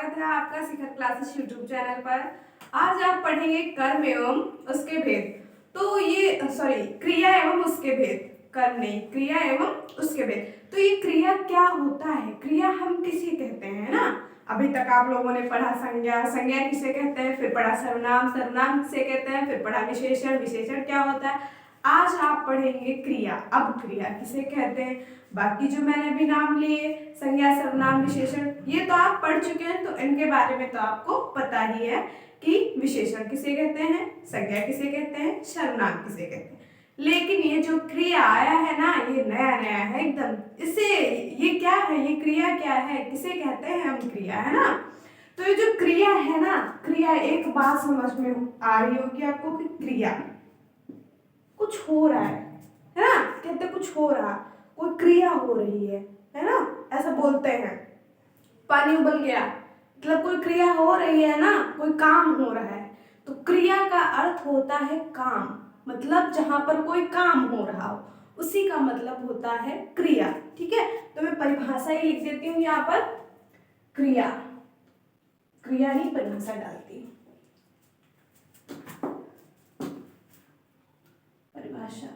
स्वागत है आपका शिखर क्लासेस यूट्यूब चैनल पर। आज आप पढ़ेंगे कर्म एवं उसके भेद। तो ये क्रिया एवं उसके भेद। कर्म नहीं, क्रिया एवं उसके भेद। तो ये क्रिया क्या होता है? क्रिया हम किसे कहते हैं ना? अभी तक आप लोगों ने पढ़ा संज्ञा, संज्ञा किसे कहते हैं, फिर पढ़ा सर्वनाम, सर्वनाम किसे कहते हैं, फिर पढ़ा विशेषण, विशेषण क्या होता है। आज आप पढ़ेंगे क्रिया। अब क्रिया किसे कहते हैं? बाकी जो मैंने अभी नाम लिए, संज्ञा, सर्वनाम, विशेषण, ये तो आप पढ़ चुके हैं, तो इनके बारे में तो आपको पता ही है कि विशेषण किसे कहते हैं, संज्ञा किसे कहते हैं, सर्वनाम किसे कहते हैं। लेकिन ये जो क्रिया आया है ना, ये नया नया है एकदम। इसे ये क्या है, ये क्रिया क्या है, किसे कहते हैं हम? क्रिया है ना। तो ये जो क्रिया है ना, क्रिया, एक बात समझ में आ रही होगी आपको कि क्रिया कुछ हो रहा है ना। कहते कुछ हो रहा, कोई क्रिया हो रही है ना, ऐसा बोलते हैं। पानी उबल गया, मतलब कोई क्रिया हो रही है ना, कोई काम हो रहा है। तो क्रिया का अर्थ होता है काम, मतलब जहां पर कोई काम हो रहा हो उसी का मतलब होता है क्रिया। ठीक है, तो मैं परिभाषा ही लिख देती हूँ यहाँ पर। क्रिया, क्रिया ही परिभाषा डालती हूँ। परिभाषा,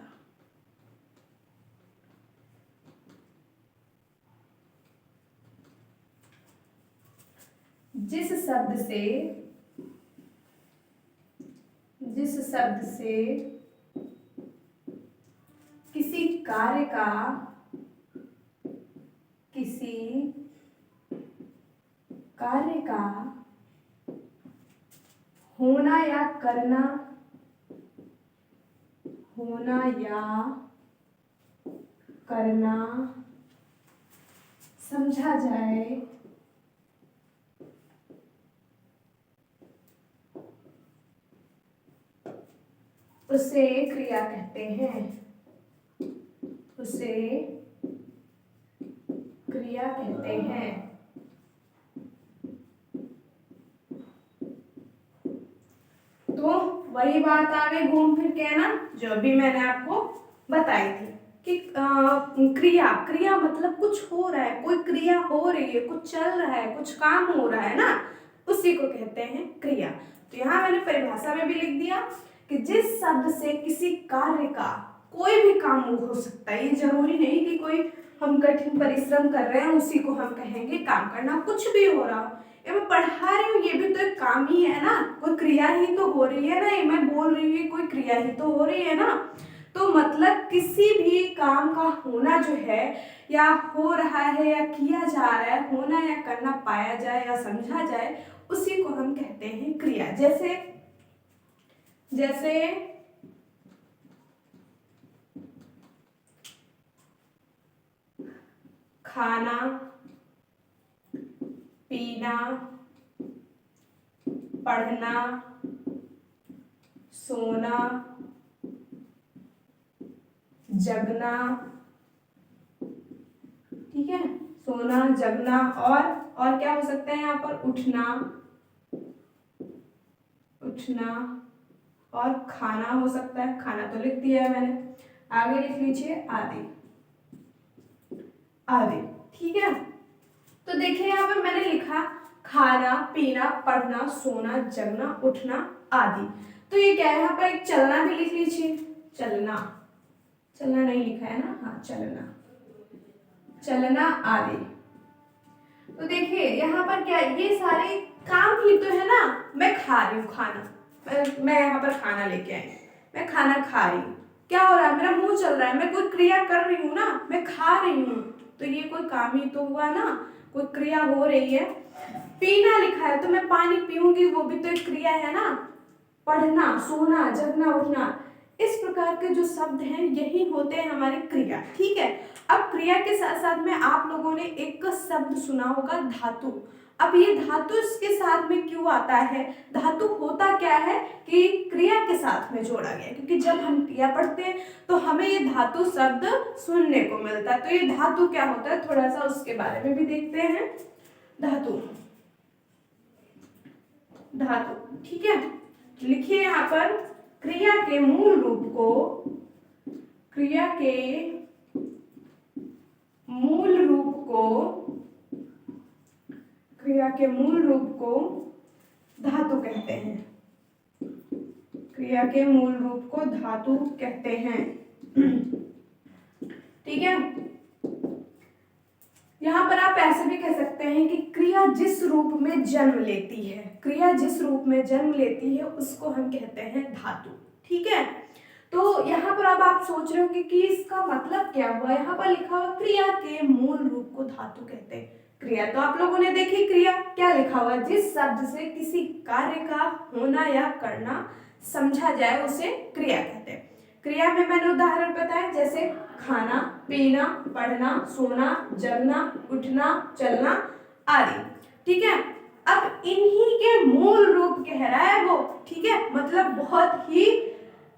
जिस शब्द से किसी कार्य का होना या करना समझा जाए, उसे क्रिया कहते हैं। उसे क्रिया कहते हैं। तो वही बात आ गई घूम फिर के ना, जो अभी मैंने आपको बताई थी कि क्रिया मतलब कुछ हो रहा है, कोई क्रिया हो रही है, कुछ चल रहा है, कुछ काम हो रहा है ना, उसी को कहते हैं क्रिया। तो यहाँ मैंने परिभाषा में भी लिख दिया कि जिस शब्द से किसी कार्य का कोई भी काम हो सकता है। ये जरूरी नहीं कि कोई हम कठिन परिश्रम कर रहे हैं उसी को हम कहेंगे काम करना, कुछ भी हो रहा हो। ये मैं पढ़ा रही हूँ, ये भी तो एक काम ही है ना, कोई क्रिया ही तो हो रही है ना। ये मैं बोल रही हूँ, कोई क्रिया ही तो हो रही है ना। तो मतलब किसी भी काम का होना जो है, या हो रहा है या किया जा रहा है, होना या करना, पाया जाए या समझा जाए, उसी को हम कहते हैं क्रिया। जैसे खाना, पीना, पढ़ना, सोना, जगना। ठीक है, सोना, जगना, और क्या हो सकता है यहाँ पर? उठना और खाना हो सकता है। खाना तो लिख दिया है मैंने, आगे लिख लीजिए आदि। ठीक है, तो देखिए यहाँ पर मैंने लिखा खाना, पीना, पढ़ना, सोना, जगना, उठना आदि। तो ये क्या है? यहाँ पर एक चलना भी लिख लीजिए। चलना नहीं लिखा है ना, हाँ, चलना आदि। तो देखिए यहाँ पर क्या, ये सारे काम ही तो है ना। मैं खा रही हूँ खाना, मैं यहाँ पर खाना लेके आई, मैं खाना खा रही हूँ। क्या हो रहा है? मेरा मुंह चल रहा है, मैं कोई क्रिया कर रही हूँ ना, मैं खा रही हूँ। तो ये कोई काम ही तो हुआ ना, कोई क्रिया हो रही है। पीना लिखा है तो मैं पानी पीऊंगी, वो भी तो एक क्रिया है ना। पढ़ना, सोना, जगना, उठना, इस प्रकार के जो शब्द हैं यही होते हैं हमारे क्रिया। ठीक है, अब क्रिया के साथ साथ में आप लोगों ने एक शब्द सुना होगा, धातु। अब ये धातु इसके साथ में क्यों आता है? धातु होता क्या है कि क्रिया के साथ में जोड़ा गया, क्योंकि जब हम क्रिया पढ़ते हैं तो हमें ये धातु शब्द सुनने को मिलता है। तो ये धातु क्या होता है, थोड़ा सा उसके बारे में भी देखते हैं। धातु, ठीक है, लिखिए यहाँ पर क्रिया के मूल रूप के मूल रूप को धातु कहते हैं। ठीक है, यहाँ पर आप ऐसे भी कह सकते हैं कि क्रिया जिस रूप में जन्म लेती है, क्रिया जिस रूप में जन्म लेती है उसको हम कहते हैं धातु। ठीक है, तो यहाँ पर अब आप सोच रहे होंगे कि इसका मतलब क्या हुआ। यहाँ पर लिखा हुआ क्रिया के मूल रूप को धातु कहते हैं। क्रिया तो आप लोगों ने देखी, क्रिया क्या लिखा हुआ, जिस शब्द से किसी कार्य का होना या करना समझा जाए उसे क्रिया कहते हैं। क्रिया में मैंने उदाहरण बताया, जैसे खाना, पीना, पढ़ना, सोना, जगना, उठना, चलना आदि। ठीक है, अब इन्हीं के मूल रूप कह रहा है वो। ठीक है, मतलब बहुत ही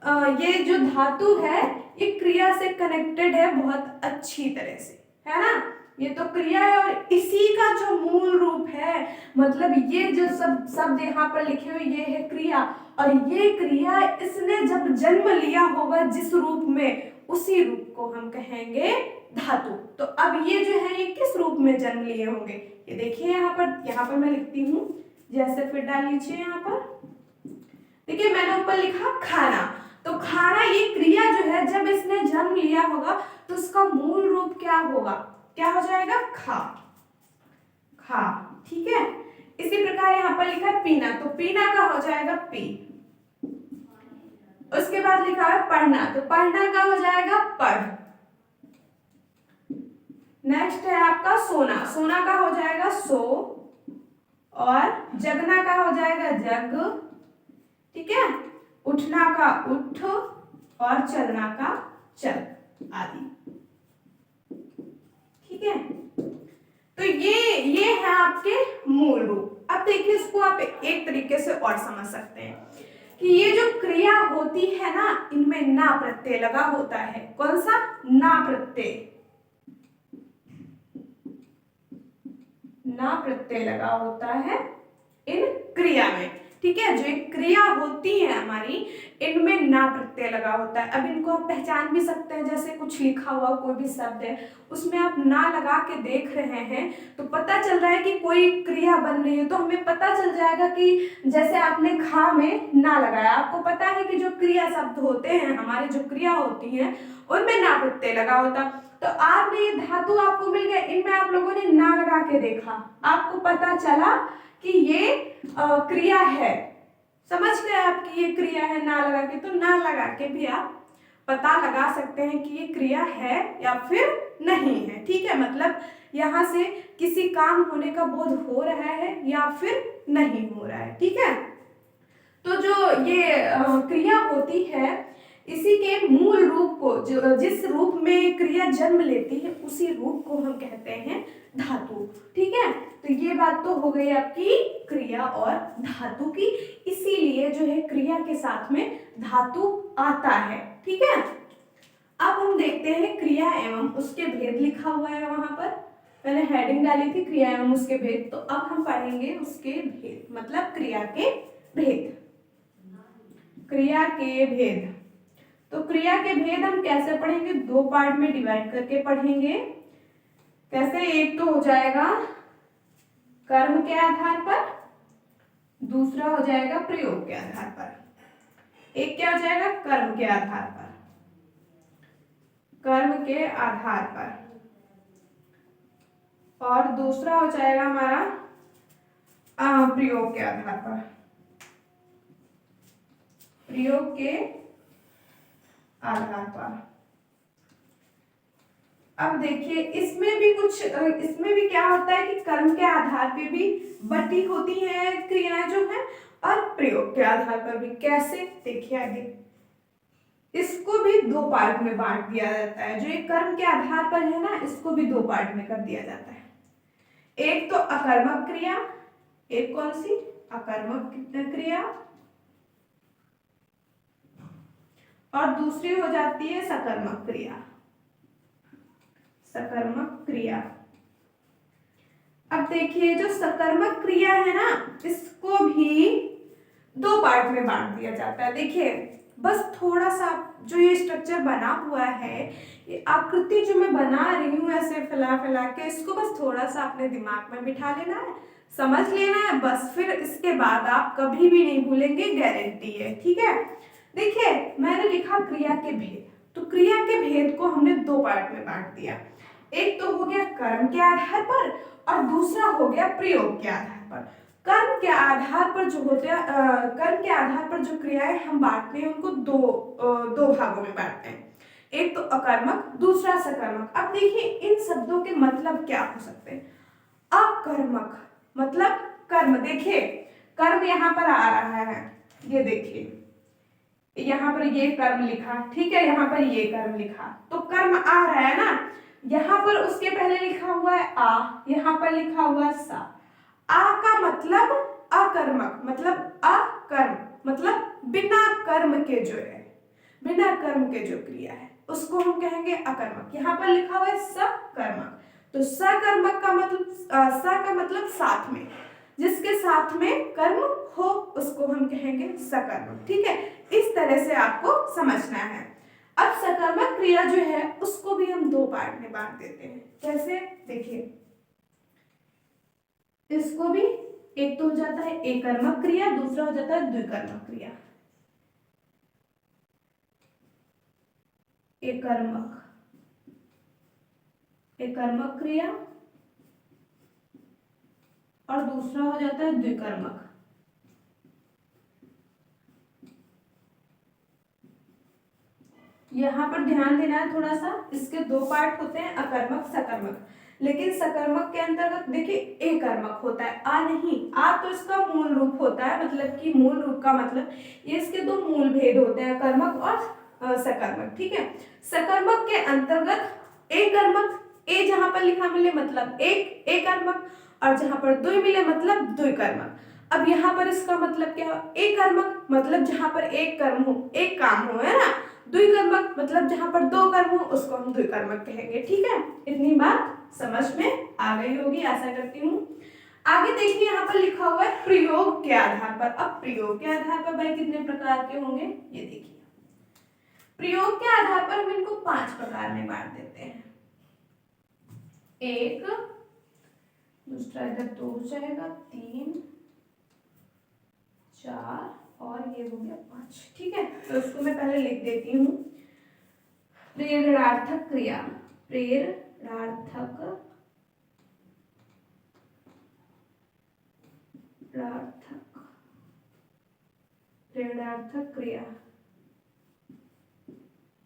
ये जो धातु है ये क्रिया से कनेक्टेड है बहुत अच्छी तरह से, है ना। ये तो क्रिया है और इसी का जो मूल रूप है, मतलब ये जो सब शब्द यहाँ पर लिखे हुए ये है क्रिया, और ये क्रिया इसने जब जन्म लिया होगा जिस रूप में, उसी रूप को हम कहेंगे धातु। तो अब ये जो है ये किस रूप में जन्म लिए होंगे, ये देखिए यहाँ पर मैं लिखती हूँ, जैसे फिर डाल लीजिए यहाँ पर। देखिए मैंने ऊपर लिखा खाना, तो खाना ये क्रिया जो है जब इसने जन्म लिया होगा तो उसका मूल रूप क्या होगा, क्या हो जाएगा, खा, खा। ठीक है, इसी प्रकार यहाँ पर लिखा है पीना, तो पीना का हो जाएगा पी। उसके बाद लिखा है पढ़ना, तो पढ़ना का हो जाएगा पढ़। नेक्स्ट है आपका सोना, सोना का हो जाएगा सो, और जगना का हो जाएगा जग। ठीक है, उठना का उठ, और चलना का चल आदि। ठीक है, तो ये है आपके मूल रूप। अब देखिए इसको आप एक तरीके से और समझ सकते हैं कि ये जो क्रिया होती है ना, इनमें ना प्रत्यय लगा होता है। कौन सा, ना प्रत्यय, ना प्रत्यय लगा होता है इन क्रिया में। ठीक है, जो एक क्रिया होती है हमारी, इनमें ना प्रत्यय लगा होता है। अब इनको आप पहचान भी सकते हैं, जैसे कुछ लिखा हुआ कोई भी शब्द है उसमें आप ना लगा के देख रहे हैं तो पता चल रहा है कि कोई क्रिया बन रही है, तो हमें पता चल जाएगा कि जैसे आपने खा में ना लगाया, आपको पता है कि जो क्रिया शब्द होते हैं हमारे, जो क्रिया होती हैं उनमें ना प्रत्यय लगा होता। तो आपने ये धातु आपको मिल गया, इनमें आप लोगों ने ना लगा के देखा, आपको पता चला कि ये क्रिया है। समझ गए आप कि ये क्रिया है ना लगा के, तो ना लगा के भी आप पता लगा सकते हैं कि ये क्रिया है या फिर नहीं है। ठीक है, मतलब यहाँ से किसी काम होने का बोध हो रहा है या फिर नहीं हो रहा है। ठीक है, तो जो ये क्रिया होती है, इसी के मूल रूप को, जो जिस रूप में क्रिया जन्म लेती है उसी रूप को हम कहते हैं धातु। ठीक है, तो ये बात तो हो गई आपकी क्रिया और धातु की, इसीलिए जो है क्रिया के साथ में धातु आता है। ठीक है, अब हम देखते हैं क्रिया एवं उसके भेद लिखा हुआ है वहां पर, मैंने हेडिंग डाली थी क्रिया एवं उसके भेद, तो अब हम पढ़ेंगे उसके भेद, मतलब क्रिया के भेद। क्रिया के भेद, तो क्रिया के भेद हम कैसे पढ़ेंगे, दो पार्ट में डिवाइड करके पढ़ेंगे। कैसे, एक तो हो जाएगा कर्म के आधार पर, दूसरा हो जाएगा प्रयोग के आधार पर। एक क्या हो जाएगा, कर्म के आधार पर, कर्म के आधार पर, और दूसरा हो जाएगा हमारा प्रयोग के आधार पर, प्रयोग के आधार पर। अब देखिए इसमें भी क्या होता है कि कर्म के आधार पे भी बटी होती है क्रियाएं जो है, और प्रयोग के आधार पर भी। कैसे, देखिए आगे, इसको भी दो पार्ट में बांट दिया जाता है। जो एक कर्म के आधार पर है ना, इसको भी दो पार्ट में कर दिया जाता है। एक तो अकर्मक क्रिया, एक कौन सी, अकर्मक क्रिया, और दूसरी हो जाती है सकर्मक क्रिया, सकर्मक क्रिया। अब देखिए जो सकर्मक क्रिया है ना, इसको भी दो पार्ट में बांट दिया जाता है। देखिए बस थोड़ा सा जो ये स्ट्रक्चर बना हुआ है, ये आकृति जो मैं बना रही हूँ ऐसे फैला फैला के, इसको बस थोड़ा सा अपने दिमाग में बिठा लेना है, समझ लेना है बस, फिर इसके बाद आप कभी भी नहीं भूलेंगे, गारंटी है। ठीक है, देखिए मैंने लिखा क्रिया के भेद, तो क्रिया के भेद को हमने दो पार्ट में बांट दिया। एक तो हो गया कर्म के आधार पर और दूसरा हो गया प्रयोग के आधार पर। कर्म के आधार पर जो होते हैं कर्म के आधार पर जो क्रियाएं हम बांटते हैं उनको दो भागों में बांटते हैं। एक तो अकर्मक, दूसरा सकर्मक। अब देखिए इन शब्दों के मतलब क्या हो सकते हैं। अकर्मक मतलब कर्म, देखिए कर्म यहाँ पर आ रहा है, ये देखिए यहाँ पर ये कर्म लिखा, ठीक है, यहाँ पर ये कर्म लिखा, तो कर्म आ रहा है ना। यहाँ पर उसके पहले लिखा हुआ है आ, यहाँ पर लिखा हुआ है सा। आ का मतलब अकर्मक, मतलब अकर्म, मतलब बिना कर्म के जो है, बिना कर्म के जो क्रिया है उसको हम कहेंगे अकर्मक। यहाँ पर लिखा हुआ है सकर्मक, तो सकर्मक का मतलब स का मतलब साथ में, जिसके साथ में कर्म हो उसको हम कहेंगे सकर्मक। ठीक है, इस तरह से आपको समझना है। अब सकर्मक क्रिया जो है उसको भी हम दो पार्ट में बांट देते हैं। कैसे, देखिए इसको भी, एक तो हो जाता है एकर्मक क्रिया, दूसरा हो जाता है द्विकर्मक क्रिया। एकर्मक क्रिया और दूसरा हो जाता है द्विकर्मक। यहाँ पर ध्यान देना है थोड़ा सा, इसके दो पार्ट होते हैं, अकर्मक सकर्मक। लेकिन सकर्मक के अंतर्गत देखिए एकर्मक होता है, आ नहीं, आ तो इसका मूल रूप होता है, मतलब कि मूल रूप का मतलब ये इसके दो मूल भेद होते हैं, कर्मक और सकर्मक। ठीक है, सकर्मक के अंतर्गत एकर्मक, ए जहां पर लिखा मिले मतलब एक एकर्मक, और जहां पर द्वि मिले मतलब द्विकर्मक। अब यहाँ पर इसका मतलब क्या है, एकर्मक मतलब जहां पर एक कर्म हो, एक काम हो, है ना। द्विकर्मक मतलब जहां पर दो कर्म हो उसको हम द्विकर्मक कहेंगे। ठीक है, इतनी बात समझ में आ गई होगी आशा करती हूँ। आगे देखिए यहाँ पर लिखा हुआ है प्रयोग के आधार पर। अब प्रयोग के आधार पर भाई कितने प्रकार के होंगे, ये देखिए प्रयोग के आधार पर हम इनको 5 प्रकार में बांट देते हैं। एक, दूसरा इधर 2 हो जाएगा, 3, 4 और ये हो गया 5। ठीक है, तो इसको मैं पहले लिख देती हूँ। प्रेरणार्थक क्रिया, प्रेरणार्थक प्रेरणार्थक क्रिया,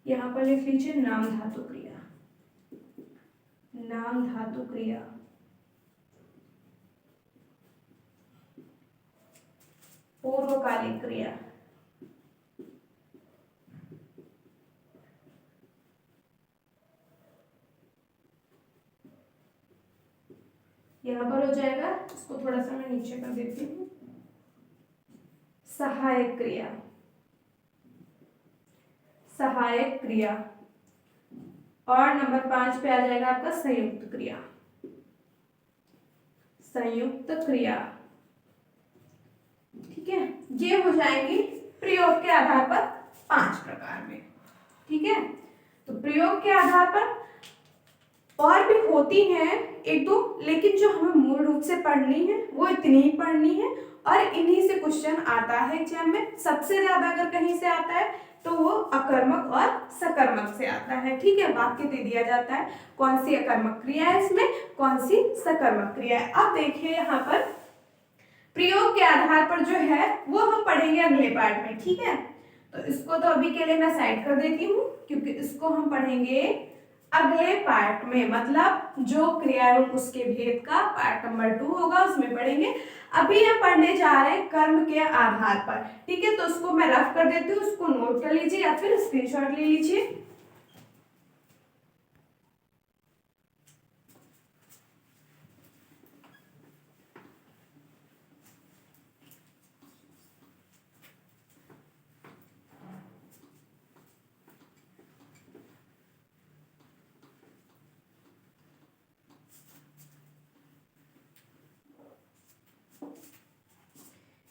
यहाँ पर लिख लीजिए नाम धातु क्रिया, नाम धातु क्रिया। पूर्वकालिक क्रिया, यहाँ पर हो जाएगा, इसको थोड़ा सा मैं नीचे कर देती हूँ। सहायक क्रिया, सहायक क्रिया, और नंबर 5 पे आ जाएगा आपका संयुक्त क्रिया, संयुक्त क्रिया। ठीक है, ये हो जाएंगी प्रयोग के आधार पर 5 प्रकार में। ठीक है, तो प्रयोग के आधार पर और भी होती हैं एक दो, लेकिन जो हमें मूल रूप से पढ़नी है वो इतनी ही पढ़नी है, और इन्हीं से क्वेश्चन आता है एग्जाम में। सबसे ज्यादा अगर कहीं से आता है तो वो अकर्मक और सकर्मक से आता है। ठीक है, वाक्य दे दिया जाता है कौन सी अकर्मक क्रिया है इसमें, कौन सी सकर्मक क्रिया है। अब देखिए यहाँ पर प्रयोग के आधार पर जो है वो हम पढ़ेंगे अगले पार्ट में। ठीक है, तो इसको तो अभी के लिए मैं साइड कर देती हूँ, क्योंकि इसको हम पढ़ेंगे अगले पार्ट में, मतलब जो क्रिया एवं उसके भेद का पार्ट नंबर 2 होगा उसमें पढ़ेंगे। अभी हम पढ़ने जा रहे हैं कर्म के आधार पर। ठीक है, तो उसको मैं रफ कर देती हूँ, उसको नोट कर लीजिए या फिर स्क्रीनशॉट ले लीजिए।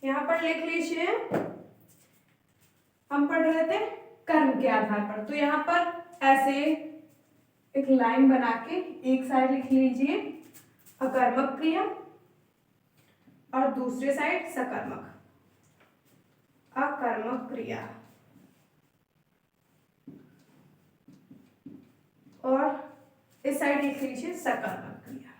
यहाँ पर लिख लीजिए, हम पढ़ रहे थे कर्म के आधार पर, तो यहाँ पर ऐसे एक लाइन बना के एक साइड लिख लीजिए अकर्मक क्रिया और दूसरे साइड सकर्मक, अकर्मक क्रिया। इस साइड लिख लीजिए सकर्मक क्रिया।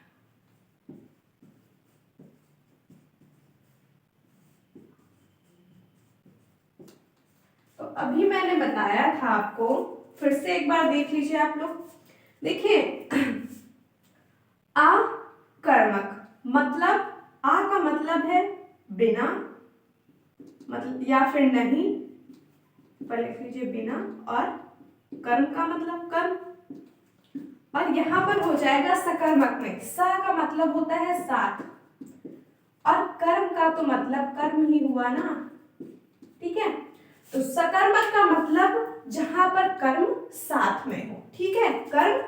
तो अभी मैंने बताया था आपको, फिर से एक बार देख लीजिए आप लोग। देखिए अकर्मक मतलब आ का मतलब है बिना, मतलब या फिर नहीं, पर लिख लीजिए बिना, और कर्म का मतलब कर्म, और यहां पर हो जाएगा सकर्मक में सा का मतलब होता है साथ, और कर्म का तो मतलब कर्म ही हुआ ना, ठीक है। तो सकर्मक का मतलब जहां पर कर्म साथ में हो, ठीक है, कर्म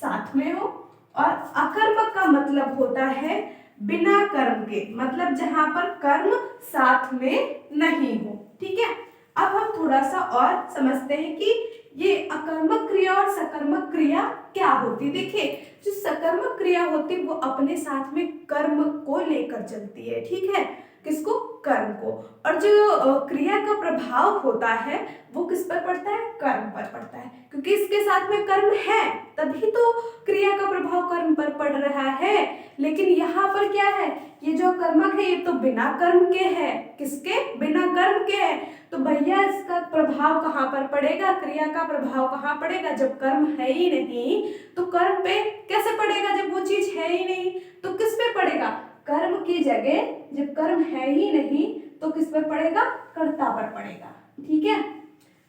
साथ में हो। और अकर्मक का मतलब होता है बिना कर्म के, मतलब जहां पर कर्म साथ में नहीं हो, ठीक है। अब हम थोड़ा सा और समझते हैं कि ये अकर्मक क्रिया और सकर्मक क्रिया क्या होती। देखिए जो सकर्मक क्रिया होती है वो अपने साथ में कर्म को लेकर चलती है, ठीक है, किसको, कर्म को। और जो क्रिया का प्रभाव होता है वो किस पर पड़ता है, कर्म पर पड़ता है, क्योंकि इसके साथ में कर्म है तभी तो क्रिया का प्रभाव कर्म पर पड़ रहा है। लेकिन यहाँ पर क्या है, ये जो कर्मक है ये तो बिना कर्म के है, किसके, बिना कर्म के है। तो भैया इसका प्रभाव कहाँ पर पड़ेगा, क्रिया का प्रभाव कहाँ पड़ेगा, जब कर्म है ही नहीं तो कर्म पे कैसे पड़ेगा, जब वो चीज है ही नहीं तो किस पे पड़ेगा, कर्म की जगह जब कर्म है ही नहीं तो किस पर पड़ेगा, कर्ता पर पड़ेगा, ठीक है।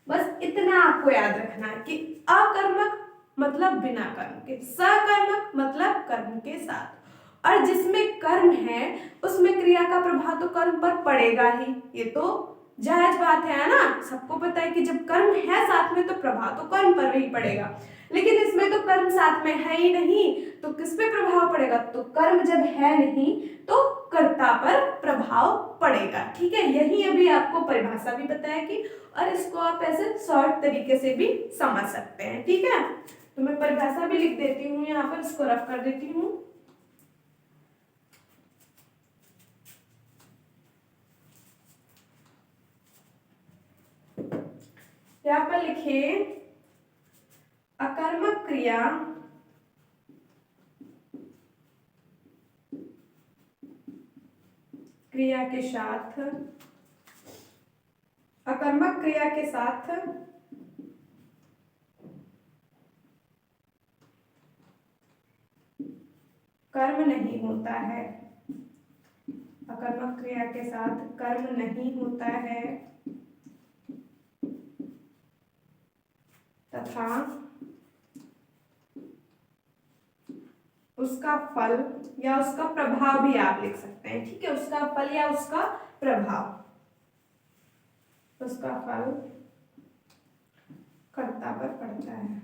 बस इतना आपको याद रखना है कि अकर्मक मतलब बिना कर्म के, सकर्मक मतलब कर्म के साथ, और जिसमें कर्म है उसमें क्रिया का प्रभाव तो कर्म पर पड़ेगा ही, ये तो जायज बात है ना, सबको पता है कि जब कर्म है साथ में तो प्रभाव तो कर्म पर ही पड़ेगा। लेकिन इसमें तो कर्म साथ में है ही नहीं तो किस पे प्रभाव पड़ेगा, तो कर्म जब है नहीं तो कर्ता पर प्रभाव पड़ेगा, ठीक है। यही अभी आपको परिभाषा भी बताया कि, और इसको आप ऐसे शॉर्ट तरीके से भी समझ सकते हैं, ठीक है। तो मैं परिभाषा भी लिख देती हूँ यहाँ पर, इसको रफ कर देती हूँ। यहाँ पर लिखिए अकर्मक क्रिया क्रिया के साथ, अकर्मक क्रिया के साथ कर्म नहीं होता है, अकर्मक क्रिया के साथ कर्म नहीं होता है तथा उसका फल या उसका प्रभाव भी आप लिख सकते हैं, ठीक है, उसका फल या उसका प्रभाव, उसका फल कर्ता पर पड़ता है।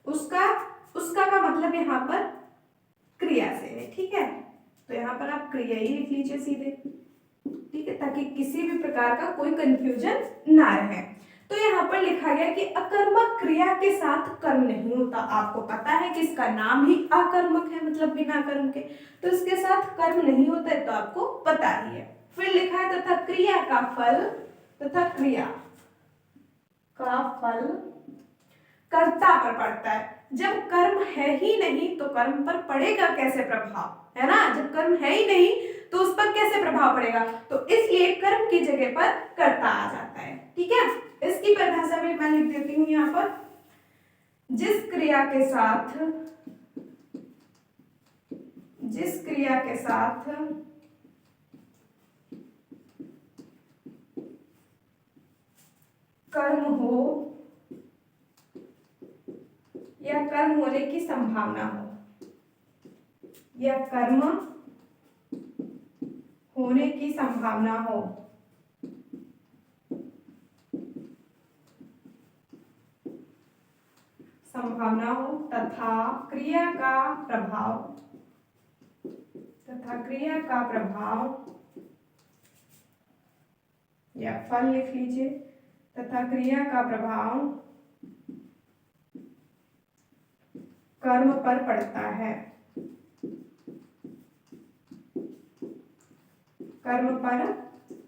उसका उसका का मतलब यहाँ पर क्रिया से है, ठीक है, तो यहाँ पर आप क्रिया ही लिख लीजिए सीधे, ठीक है, ताकि किसी भी प्रकार का कोई कंफ्यूजन ना रहे। तो यहाँ पर लिखा गया कि अकर्मक क्रिया के साथ कर्म नहीं होता, आपको पता है कि इसका नाम ही अकर्मक है, मतलब बिना कर्म के, तो इसके साथ कर्म नहीं होता है तो आपको पता ही है। फिर लिखा है तथा क्रिया का फल, तथा क्रिया का फल कर्ता पर पड़ता है। जब कर्म है ही नहीं तो कर्म पर पड़ेगा कैसे प्रभाव, है ना, जब कर्म है ही नहीं तो उस पर कैसे प्रभाव पड़ेगा, तो इसलिए कर्म की जगह पर कर्ता आ जाता है, ठीक है। इसकी परिभाषा भी मैं लिख देती हूँ यहाँ पर, जिस क्रिया के साथ, जिस क्रिया के साथ कर्म हो या कर्म होने की संभावना हो, या कर्म होने की संभावना हो, संभावना हो तथा क्रिया का प्रभाव, तथा क्रिया का प्रभाव या फल लिख लीजिए, तथा क्रिया का प्रभाव कर्म पर पड़ता है, कर्म पर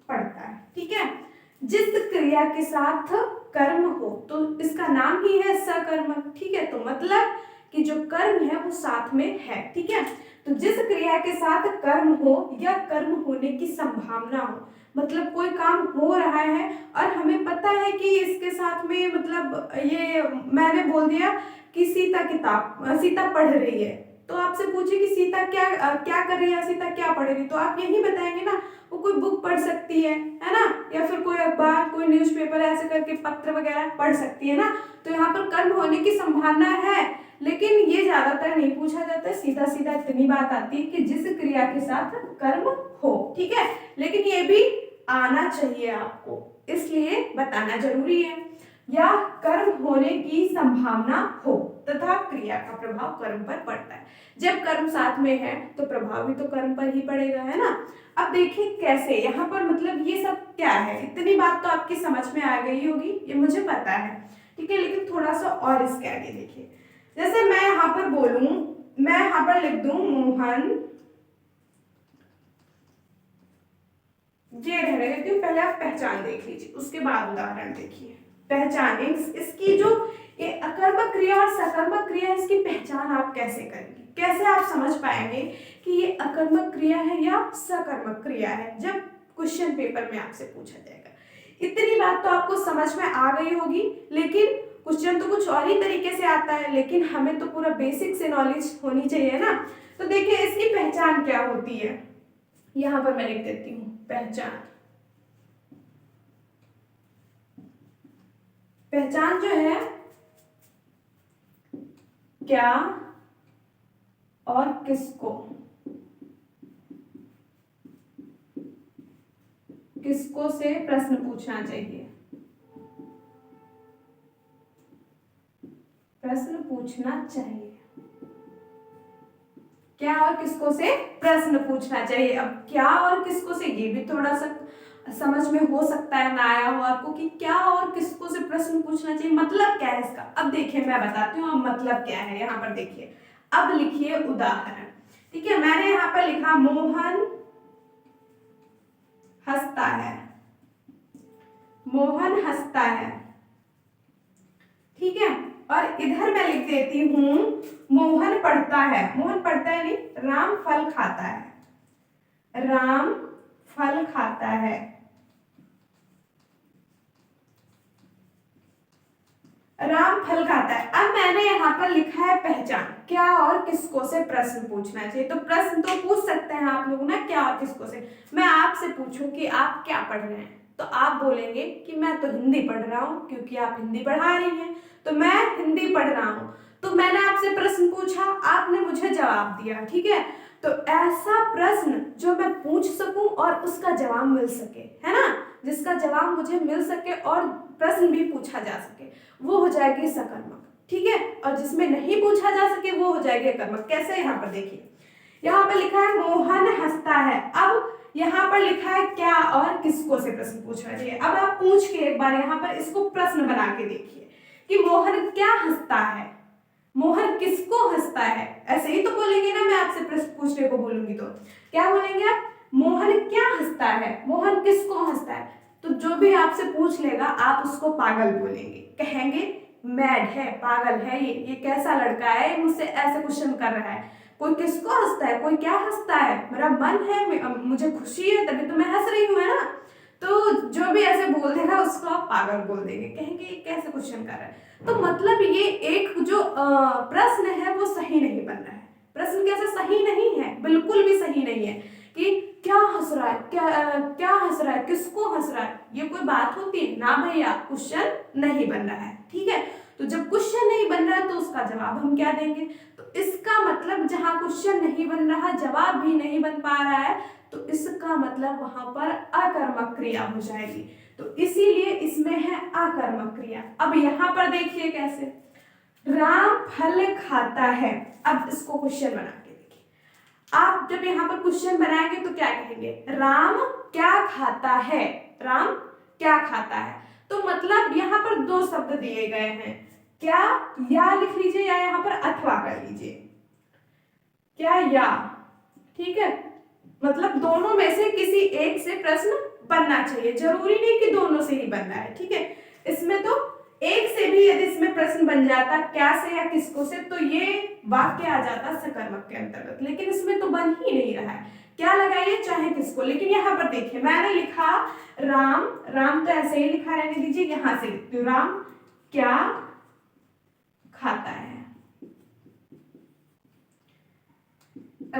पड़ता है, ठीक है। जिस क्रिया के साथ कर्म हो, तो इसका नाम ही है सकर्मक। ठीक है, तो मतलब कि जो कर्म है वो साथ में है। ठीक है, तो जिस क्रिया के साथ कर्म हो या कर्म होने की संभावना हो, मतलब कोई काम हो रहा है और हमें पता है कि इसके साथ में, मतलब ये मैंने बोल दिया कि सीता पढ़ रही है, तो आपसे पूछे कि सीता क्या कर रही है, सीता क्या पढ़ रही है, तो आप यही बताएंगे ना, वो कोई बुक पढ़ सकती है ना, या फिर कोई अखबार, कोई न्यूज़पेपर ऐसे करके पत्र वगैरह पढ़ सकती है ना। तो यहाँ पर कर्म होने की संभावना है, लेकिन ये ज्यादातर नहीं पूछा जाता है। सीधा सीधा इतनी बात आती है कि जिस क्रिया के साथ कर्म हो। ठीक है, लेकिन ये भी आना चाहिए आपको, इसलिए बताना जरूरी है। या कर्म होने की संभावना हो तथा क्रिया का प्रभाव कर्म पर पड़ता है। जब कर्म साथ में है तो प्रभाव भी तो कर्म पर ही पड़ेगा, है ना। अब देखिए कैसे, यहाँ पर मतलब ये सब क्या है, इतनी बात तो आपकी समझ में आ गई होगी, ये मुझे पता है। ठीक है, लेकिन थोड़ा सा और इसके आगे देखिए। जैसे मैं यहाँ पर बोलूं, मैं यहाँ पर लिख दूं मोहन, ये रहने देती हूँ, पहले आप पहचान देख लीजिए, उसके बाद उदाहरण देखिए। पहचान, इसकी जो ये अकर्मक क्रिया और सकर्मक क्रिया, इसकी पहचान आप कैसे करेंगे, कैसे आप समझ पाएंगे कि ये अकर्मक क्रिया है या सकर्मक क्रिया है, जब क्वेश्चन पेपर में आपसे पूछा जाएगा। इतनी बात तो आपको समझ में आ गई होगी, लेकिन क्वेश्चन तो कुछ और ही तरीके से आता है, लेकिन हमें तो पूरा बेसिक से नॉलेज होनी चाहिए ना। तो देखिए इसकी पहचान क्या होती है, यहां पर मैं लिख देती हूँ पहचान। पहचान जो है, क्या और किसको, किसको से प्रश्न पूछना चाहिए, प्रश्न पूछना चाहिए, क्या और किसको से प्रश्न पूछना चाहिए। अब क्या और किसको से, ये भी थोड़ा सा समझ में हो सकता है ना आया हो आपको कि क्या और किसको से प्रश्न पूछना चाहिए, मतलब क्या है इसका। अब देखिए मैं बताती हूँ अब मतलब क्या है। यहाँ पर देखिए, अब लिखिए उदाहरण। ठीक है, मैंने यहाँ पर लिखा मोहन हंसता है, मोहन हंसता है। ठीक है, और इधर मैं लिख देती हूं मोहन पढ़ता है, मोहन पढ़ता है नहीं, राम फल खाता है, राम फल खाता है। राम फल खाता है। अब मैंने यहाँ पर लिखा है पहचान, क्या और किसको से प्रश्न पूछना चाहिए। तो प्रश्न तो पूछ सकते हैं आप लोग ना, क्या और किसको से। मैं आपसे पूछूं कि आप क्या पढ़ रहे हैं, तो आप बोलेंगे कि मैं तो हिंदी पढ़ रहा हूँ, क्योंकि आप हिंदी पढ़ा रही हैं, तो मैं हिंदी पढ़ रहा हूँ। तो मैंने आपसे प्रश्न पूछा, आपने मुझे जवाब दिया। ठीक है, तो ऐसा प्रश्न जो मैं पूछ सकूं और उसका जवाब मिल सके, है ना, जिसका जवाब मुझे मिल सके और प्रश्न भी पूछा जा सके, वो हो जाएगी सकर्मक। ठीक है, और जिसमें नहीं पूछा जा सके वो हो जाएगी कर्मक। कैसे, यहाँ पर देखिए, यहाँ पर लिखा है मोहन हंसता है। अब यहाँ पर लिखा है क्या और किसको से प्रश्न पूछना चाहिए। अब आप पूछ के एक बार यहाँ पर इसको प्रश्न बना के देखिए कि मोहन क्या हंसता है, मोहन किसको हंसता है। ऐसे ही तो बोलेंगे ना, मैं आपसे प्रश्न पूछने को बोलूंगी तो क्या बोलेंगे आप, मोहन क्या हंसता है, मोहन किसको हंसता है। तो जो भी आपसे पूछ लेगा आप उसको पागल बोलेंगे, कहेंगे मैड है, पागल है, ये कैसा लड़का है, मुझसे ऐसे क्वेश्चन कर रहा है। कोई किसको हंसता है, कोई क्या हंसता है, मेरा मन है, मुझे खुशी है तभी तो मैं हंस रही हूँ, है ना। तो जो भी ऐसे बोल देगा उसको आप पागल बोल देंगे, कहेंगे ये कैसे क्वेश्चन कर रहा है। तो मतलब ये एक जो प्रश्न है वो सही नहीं बन रहा है। प्रश्न कैसे सही नहीं है, बिल्कुल भी सही नहीं है कि क्या हंस रहा है, क्या हंस रहा है, किसको हंस रहा है, ये कोई बात होती है ना भैया, क्वेश्चन नहीं बन रहा है। ठीक है, तो जब क्वेश्चन नहीं बन रहा है तो उसका जवाब हम क्या देंगे। तो इसका मतलब जहां क्वेश्चन नहीं बन रहा, जवाब भी नहीं बन पा रहा है, तो इसका मतलब वहां पर अकर्मक क्रिया हो जाएगी। तो इसीलिए इसमें है अकर्मक क्रिया। अब यहाँ पर देखिए कैसे, राम फल खाता है। अब इसको क्वेश्चन बना के देखिए, आप जब यहाँ पर क्वेश्चन बनाएंगे तो क्या कहेंगे, राम क्या खाता है, राम क्या खाता है। तो मतलब यहाँ पर दो शब्द दिए गए हैं, क्या या लिख लीजिए या यहाँ पर अथवा कर लीजिए, क्या या। ठीक है, मतलब दोनों में से किसी एक से प्रश्न बनना चाहिए, जरूरी नहीं कि दोनों से ही बनना है, ठीक है। इसमें तो एक से भी यदि इसमें प्रश्न बन जाता क्या से या किसको से, तो ये वाक्य आ जाता सकर्मक के अंतर्गत, लेकिन इसमें तो बन ही नहीं रहा है। क्या लगाइए, चाहे किसको। लेकिन यहाँ पर देखिए मैंने लिखा राम, राम तो ऐसे ही लिखा रहने दीजिए, यहां से लिखती हूँ राम क्या खाता है,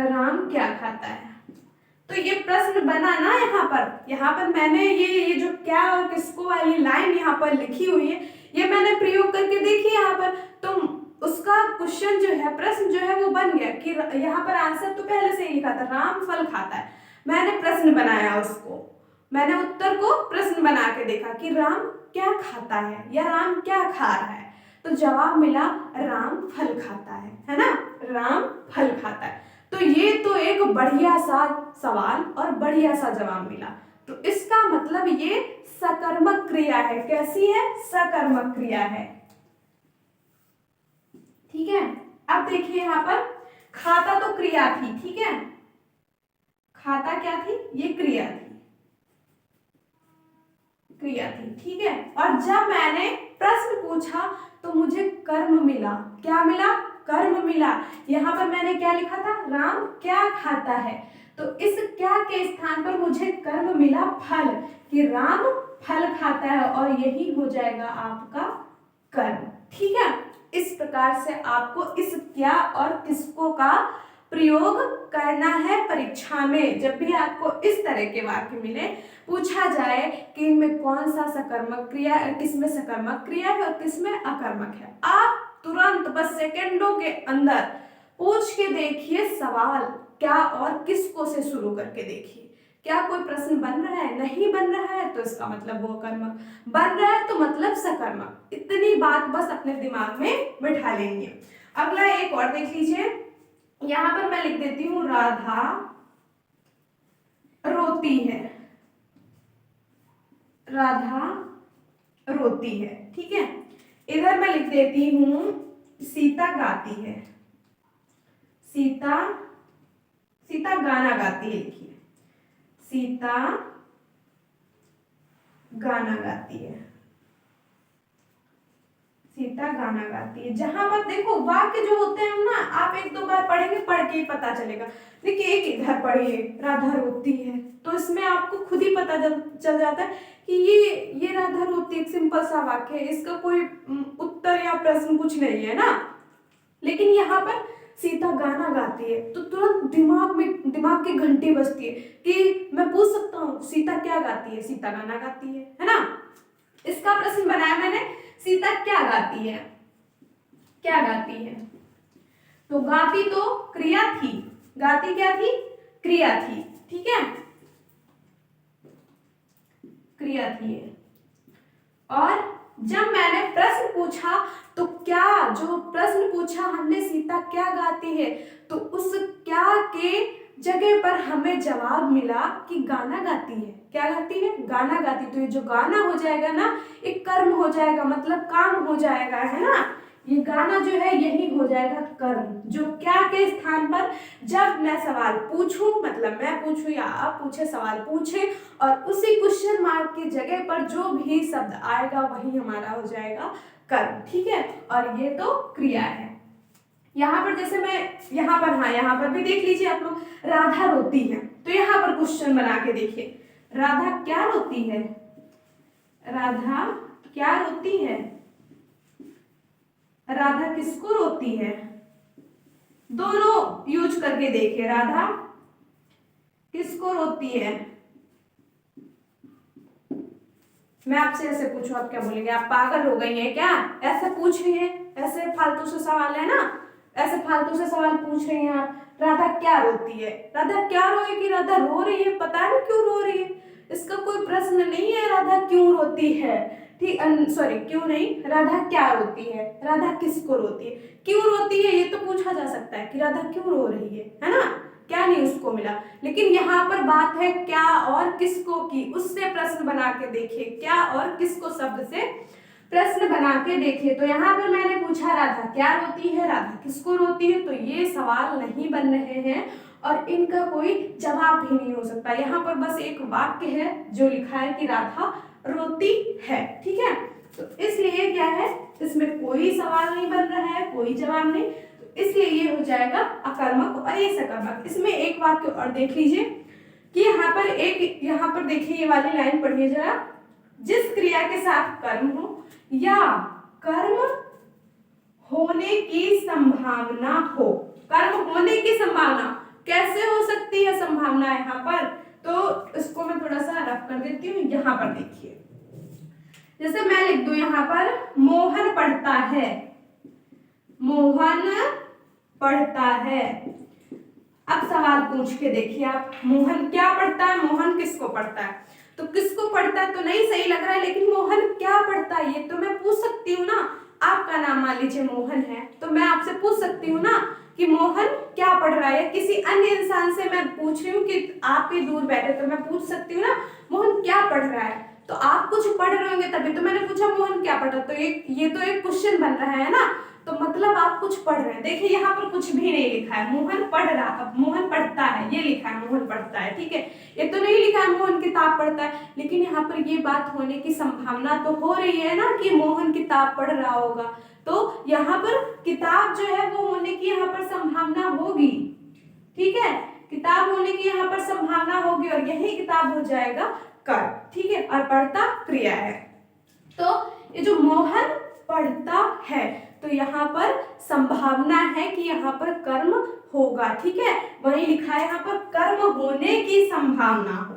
राम क्या खाता है। तो ये प्रश्न बना ना यहाँ पर मैंने ये जो क्या और किसको वाली लाइन यहाँ पर लिखी हुई है, ये मैंने प्रयोग करके देखी यहाँ पर, तो उसका क्वेश्चन जो है, प्रश्न जो है वो बन गया कि यहाँ पर आंसर तो पहले से ही लिखा था, राम फल खाता है। मैंने प्रश्न बनाया उसको, मैंने उत्तर को प्रश्न बना के देखा कि राम क्या खाता है या राम क्या खा रहा है, तो जवाब मिला राम फल खाता है ना, राम फल खाता है। तो ये तो एक बढ़िया सा सवाल और बढ़िया सा जवाब मिला। तो इसका मतलब ये सकर्मक क्रिया है। कैसी है? सकर्मक क्रिया है, ठीक है। अब देखिए यहाँ पर खाता तो क्रिया थी, ठीक है, खाता क्या थी? ये क्रिया थी, क्रिया थी, ठीक है। और जब मैंने प्रश्न पूछा तो मुझे कर्म मिला। क्या मिला? कर्म मिला। यहाँ पर मैंने क्या लिखा था? राम क्या खाता है, तो इस क्या के स्थान पर मुझे कर्म मिला फल, कि राम फल खाता है, और यही हो जाएगा आपका कर्म, ठीक है। इस प्रकार से आपको इस क्या और किसको का प्रयोग करना है परीक्षा में। जब भी आपको इस तरह के वाक्य मिले, पूछा जाए कि इनमें कौन सा सकर्मक क्रिया, किसमें सकर्मक क्रिया है और किसमें अकर्मक है, आप तुरंत बस सेकंडों के अंदर पूछ के देखिए सवाल क्या और किसको से शुरू करके देखिए। क्या कोई प्रश्न बन रहा है? नहीं बन रहा है तो इसका मतलब वो कर्मक, बन रहा है तो मतलब सकर्मक। इतनी बात बस अपने दिमाग में बिठा लेंगे। अगला एक और देख लीजिए, यहां पर मैं लिख देती हूं राधा रोती है, राधा रोती है, ठीक है। इधर मैं लिख देती हूं सीता गाती है, सीता, सीता गाना गाती है, लिखिए सीता गाना गाती है, सीता गाना गाती है। जहां पर देखो वाक्य जो होते हैं ना, आप एक दो बार पढ़ेंगे, पढ़ के ही पता चलेगा। देखिए एक इधर पढ़िए राधा रोती है, तो इसमें आपको खुद ही पता चल जाता है कि ये राधा रोती, एक सिंपल सा वाक्य है, इसका कोई उत्तर या प्रश्न कुछ नहीं है ना। लेकिन यहाँ पर सीता गाना गाती है, तो तुरंत दिमाग की घंटी बजती है कि मैं पूछ सकता हूँ सीता क्या गाती है? सीता गाना गाती है ना। इसका प्रश्न बनाया मैंने, सीता क्या गाती है? क्या गाती है? तो गाती तो क्रिया थी, गाती क्या थी? क्रिया थी, ठीक है, क्रिया थी। और जब मैंने प्रश्न पूछा तो क्या, जो प्रश्न पूछा हमने सीता क्या गाती है, तो उस क्या के जगह पर हमें जवाब मिला कि गाना गाती है। क्या गाती है? गाना गाती। तो ये जो गाना हो जाएगा ना, एक कर्म हो जाएगा, मतलब काम हो जाएगा, है ना। ये गाना जो है यही हो जाएगा कर्म, जो क्या के स्थान पर जब मैं सवाल पूछूं, मतलब मैं पूछूं या आप पूछे, सवाल पूछे और उसी क्वेश्चन मार्क की जगह पर जो भी शब्द आएगा वही हमारा हो जाएगा कर्म, ठीक है। और ये तो क्रिया है। यहाँ पर जैसे मैं यहाँ पर, हाँ यहाँ पर भी देख लीजिए आप लोग, राधा रोती है, तो यहाँ पर क्वेश्चन बना के देखिए, राधा क्या रोती है? राधा क्या रोती है? राधा किसको रोती है? दोनों यूज करके देखिए, राधा किसको रोती है। मैं आपसे ऐसे पूछूं, आप क्या बोलेंगे? आप पागल हो गई हैं क्या? ऐसे पूछ रही है, ऐसे फालतू से सवाल है ना, ऐसे फालतू से सवाल पूछ रही हैं आप। राधा क्या रोती है? राधा क्या रोएगी? राधा रो रही है, पता नहीं क्यों रो रही है, इसका कोई प्रश्न नहीं है। राधा क्यों रोती है? ठीक, सॉरी, क्यों नहीं, राधा क्या रोती है? राधा किसको रोती है? क्यों रोती है ये तो पूछा जा सकता है कि राधा क्यों रो रही है ना। क्या नहीं उसको मिला, लेकिन यहाँ पर बात है क्या और किसको की, उससे प्रश्न बना के देखिए, क्या और किसको शब्द से प्रश्न बना के देखिए। तो यहाँ पर मैंने पूछा राधा क्या रोती है, राधा किसको रोती है, तो ये सवाल नहीं बन रहे हैं और इनका कोई जवाब भी नहीं हो सकता। यहाँ पर बस एक वाक्य है जो लिखा है कि राधा रोती है, ठीक है। तो इसलिए क्या है, इसमें कोई सवाल नहीं बन रहा है, कोई जवाब नहीं, तो इसलिए ये हो जाएगा अकर्मक और ये सकर्मक। इसमें एक वाक्य और देख लीजिए कि यहाँ पर देखिए ये वाली लाइन पढ़िए जरा, जिस क्रिया के साथ कर्म हो या कर्म होने की संभावना हो। कर्म होने की संभावना कैसे हो सकती है संभावना यहाँ पर, तो इसको मैं थोड़ा सा रफ कर देती हूँ। यहाँ पर देखिए, जैसे मैं लिख दूं यहाँ पर मोहन पढ़ता है, मोहन पढ़ता है। अब सवाल पूछ के देखिए आप, मोहन क्या पढ़ता है, मोहन किसको पढ़ता है, तो किसको पढ़ता है तो नहीं सही लग रहा है, लेकिन मोहन क्या पढ़ता है ये तो मैं पूछ सकती हूँ ना। आपका नाम मान लीजिए मोहन है, तो मैं आपसे पूछ सकती हूँ ना कि मोहन क्या पढ़ रहा है। किसी अन्य इंसान से मैं पूछ रही हूँ कि आप भी दूर बैठे, तो मैं पूछ सकती हूँ ना मोहन क्या पढ़ रहा है, तो आप कुछ पढ़ रहे होंगे तभी तो मैंने पूछा मोहन क्या पढ़ रहा है। तो ये तो एक क्वेश्चन बन रहा है ना, तो मतलब आप कुछ पढ़ रहे हैं। देखिए यहाँ पर कुछ भी नहीं लिखा है, मोहन पढ़ रहा, मोहन पढ़ता है ये लिखा है, मोहन पढ़ता है, ठीक है। ये तो नहीं लिखा है मोहन किताब पढ़ता है, लेकिन यहाँ पर ये बात होने की संभावना तो हो रही है ना कि मोहन किताब पढ़ रहा होगा, तो यहाँ पर किताब जो है वो होने की यहाँ पर संभावना होगी, ठीक है। किताब होने की यहाँ पर संभावना होगी और यही किताब हो जाएगा कर्म, ठीक है। और पढ़ता क्रिया है, तो ये जो मोहन पढ़ता है, तो यहाँ पर संभावना है कि यहाँ पर कर्म होगा, ठीक है। वही लिखा है यहाँ पर कर्म होने की संभावना हो,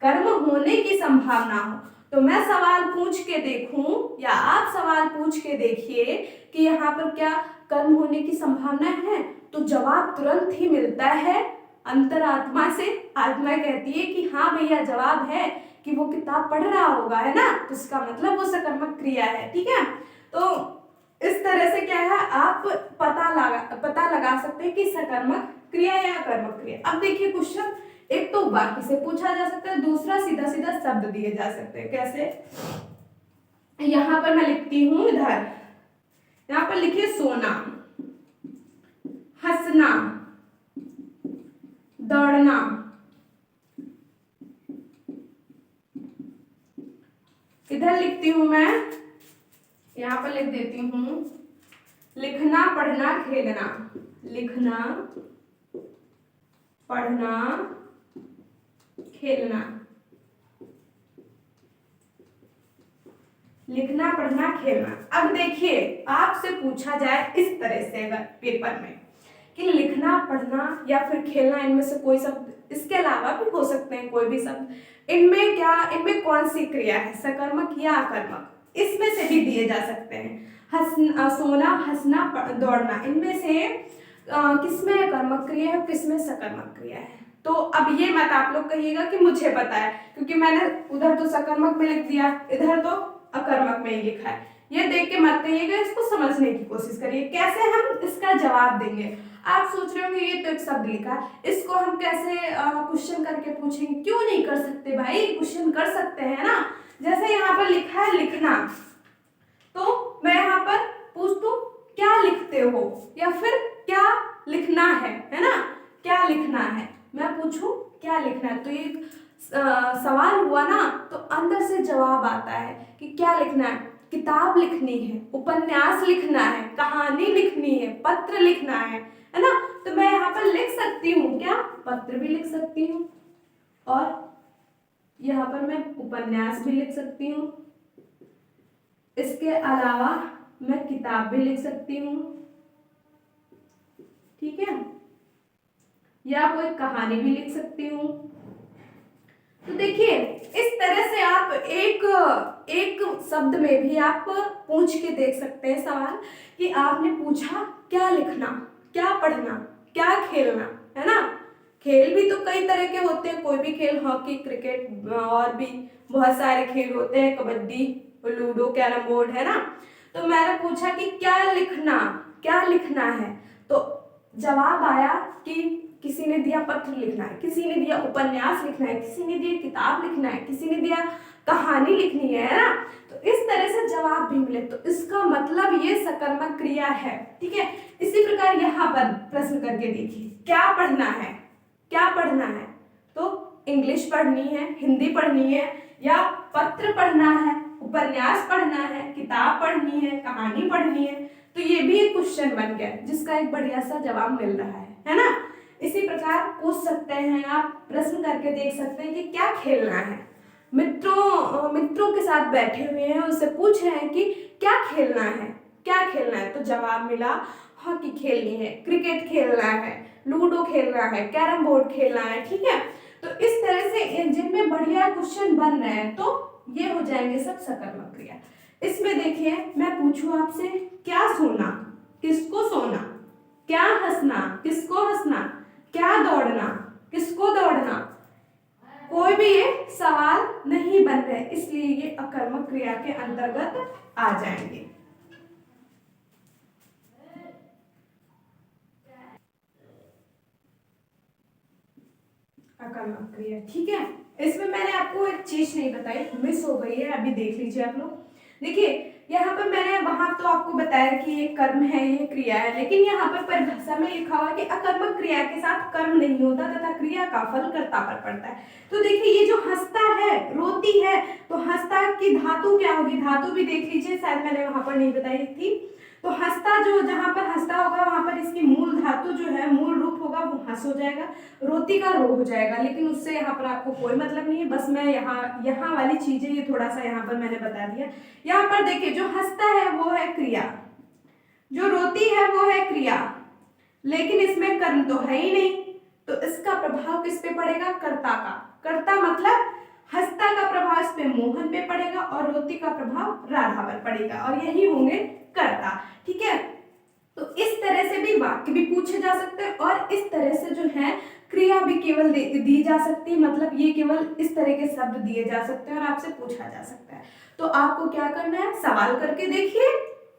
कर्म होने की संभावना हो। तो मैं सवाल पूछ के देखूं या आप सवाल पूछ के देखिए कि यहाँ पर क्या कर्म होने की संभावना है, तो जवाब तुरंत ही मिलता है अंतरात्मा से। आत्मा कहती है कि हाँ भैया जवाब है कि वो किताब पढ़ रहा होगा, है ना, तो इसका मतलब वो सकर्मक क्रिया है, ठीक है। तो इस तरह से क्या है, आप पता लगा सकते हैं कि सकर्मक क्रिया या कर्मक क्रिया। अब देखिए क्वेश्चन, एक तो वाक्य से पूछा जा सकता है, दूसरा सीधा सीधा शब्द दिए जा सकते हैं। कैसे, यहाँ पर मैं लिखती हूँ, इधर यहाँ पर लिखिए सोना, हंसना, दौड़ना, इधर लिखती हूं मैं, यहाँ पर लिख देती हूँ लिखना, पढ़ना, खेलना, लिखना, पढ़ना, खेलना, लिखना, पढ़ना, खेलना। अब देखिए आपसे पूछा जाए इस तरह से अगर पेपर में कि लिखना, पढ़ना या फिर खेलना, इनमें से कोई शब्द, इसके अलावा भी हो सकते हैं कोई भी शब्द, इनमें कौन सी क्रिया है, सकर्मक या अकर्मक, इसमें से भी दिए जा सकते हैं। सोना, हंसना, दौड़ना, इनमें से किसमें कर्मक क्रिया है, किसमें सकर्मक क्रिया है। तो अब ये मत आप लोग कहिएगा कि मुझे पता है, क्योंकि मैंने उधर तो सकर्मक में लिख दिया, इधर तो अकर्मक में ही लिखा है। ये देख के मत कहिएगा, इसको समझने की कोशिश करिए कैसे हम इसका जवाब देंगे। आप सोच रहे होंगे ये तो एक शब्द लिखा है, इसको हम कैसे क्वेश्चन करके पूछेंगे, क्यों नहीं कर सकते भाई, क्वेश्चन कर सकते हैं ना। जैसे यहाँ पर लिखा है लिखना, तो मैं यहाँ पर पूछ दूं क्या लिखते हो, या फिर क्या लिखना है ना, क्या लिखना है, मैं पूछूं क्या लिखना है, तो ये सवाल हुआ ना, तो अंदर से जवाब आता है कि क्या लिखना है, किताब लिखनी है, उपन्यास लिखना है, कहानी लिखनी है, पत्र लिखना है ना। तो मैं यहाँ पर लिख सकती हूँ क्या, पत्र भी लिख सकती हूँ, और यहाँ पर मैं उपन्यास भी लिख सकती हूँ, इसके अलावा मैं किताब भी लिख सकती हूँ, ठीक है, या कोई कहानी भी लिख सकती हूँ। तो देखिए इस तरह से आप एक शब्द में भी आप पूछ के देख सकते हैं सवाल कि आपने पूछा क्या लिखना, क्या पढ़ना, क्या खेलना, है ना। खेल भी तो कई तरह के होते हैं, कोई भी खेल, हॉकी, क्रिकेट, और भी बहुत सारे खेल होते हैं, कबड्डी, लूडो, कैरम बोर्ड, है ना। तो मैंने पूछा कि क्या लिखना है, तो जवाब आया कि किसी ने दिया पत्र लिखना है, किसी ने दिया उपन्यास लिखना है, किसी ने दिया किताब लिखना है, किसी ने दिया कहानी लिखनी है ना। तो इस तरह से जवाब भी मिले, तो इसका मतलब ये सकर्मक क्रिया है, ठीक है। इसी प्रकार यहाँ पर प्रश्न करके देखिए, क्या पढ़ना है, क्या पढ़ना है, तो इंग्लिश पढ़नी है, हिंदी पढ़नी है, या पत्र पढ़ना है, उपन्यास पढ़ना है, किताब पढ़नी है, कहानी पढ़नी है। तो ये भी एक क्वेश्चन बन गया जिसका एक बढ़िया सा जवाब मिल रहा है ना। इसी प्रकार पूछ सकते हैं आप, प्रश्न करके देख सकते हैं कि क्या खेलना है। मित्रों के साथ बैठे हुए हैं, उससे पूछ रहे हैं कि क्या खेलना है, क्या खेलना है, तो जवाब मिला हॉकी खेलनी है, क्रिकेट खेलना है, लूडो खेलना है, कैरम बोर्ड खेलना है। ठीक है, तो इस तरह से जिनमें बढ़िया क्वेश्चन बन रहे हैं तो ये हो जाएंगे सब सकर्मक क्रिया। इसमें देखिए मैं पूछूं आपसे, क्या सोना, किसको सोना, क्या हंसना, किसको हंसना, क्या दौड़ना, किसको दौड़ना, कोई भी ये सवाल नहीं बन रहे, इसलिए ये अकर्मक क्रिया के अंतर्गत आ जाएंगे। अकर्मक क्रिया, ठीक है। इसमें मैंने आपको एक चीज नहीं बताई, मिस हो गई है, अभी देख लीजिए आप लोग। देखिए यहाँ पर मैंने वहां तो आपको बताया कि ये कर्म है, ये क्रिया है, लेकिन यहाँ पर परिभाषा में लिखा हुआ है कि अकर्मक क्रिया के साथ कर्म नहीं होता तथा क्रिया का फल कर्ता पर पड़ता है। तो देखिए ये जो हंसता है, रोती है, तो हंसता की धातु क्या होगी, धातु भी देख लीजिए, शायद मैंने वहां पर नहीं बताई थी। तो हंसता जो जहां पर हंसता होगा वहां पर इसकी मूल धातु जो है, मूल रूप होगा वो हंस हो जाएगा, रोती का रो हो जाएगा, लेकिन उससे यहाँ पर आपको कोई मतलब नहीं है, बस मैं यहाँ वाली चीजें ये थोड़ा सा यहाँ पर मैंने बता दिया। यहाँ पर देखिए जो हंसता है वो है क्रिया, जो रोती है वो है क्रिया, लेकिन इसमें कर्म तो है ही नहीं, तो इसका प्रभाव किस पे पड़ेगा, कर्ता का। कर्ता मतलब हंसता का प्रभाव इस पे मोहन पे पड़ेगा और रोती का प्रभाव राधा पर पड़ेगा, और यही होंगे कर्ता। ठीक है, तो इस तरह से भी वाक्य भी पूछे जा सकते हैं, और इस तरह से जो है क्रिया भी केवल दी जा सकती है, मतलब ये केवल इस तरह के शब्द दिए जा सकते हैं और आपसे पूछा जा सकता है। तो आपको क्या करना है, सवाल करके देखिए,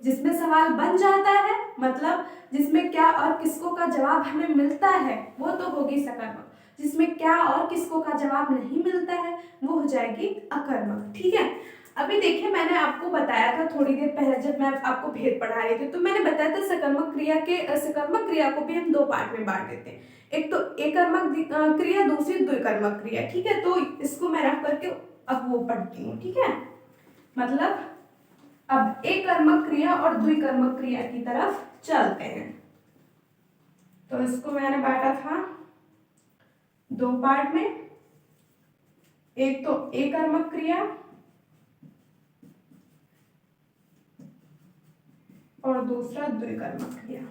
जिसमें सवाल बन जाता है, मतलब जिसमें क्या और किसको का जवाब हमें मिलता है वो तो होगी सकर्मक, जिसमें क्या और किसको का जवाब नहीं मिलता है वो हो जाएगी अकर्मक। ठीक है, अभी देखिए मैंने आपको बताया था थोड़ी देर पहले जब मैं आपको भेद पढ़ा रही थी, तो मैंने बताया था सकर्मक क्रिया को भी हम दो पार्ट में बांट देते हैं, एक तो एकर्मक क्रिया, दूसरी द्विकर्मक क्रिया। ठीक है, तो इसको मैं रख करके अब वो पढ़ती हूँ। ठीक है, मतलब अब एकर्मक क्रिया और द्विकर्मक क्रिया की तरफ चलते हैं। तो इसको मैंने बांटा था दो पार्ट में, एक तो एकर्मक क्रिया और दूसरा द्विकर्मक क्रिया।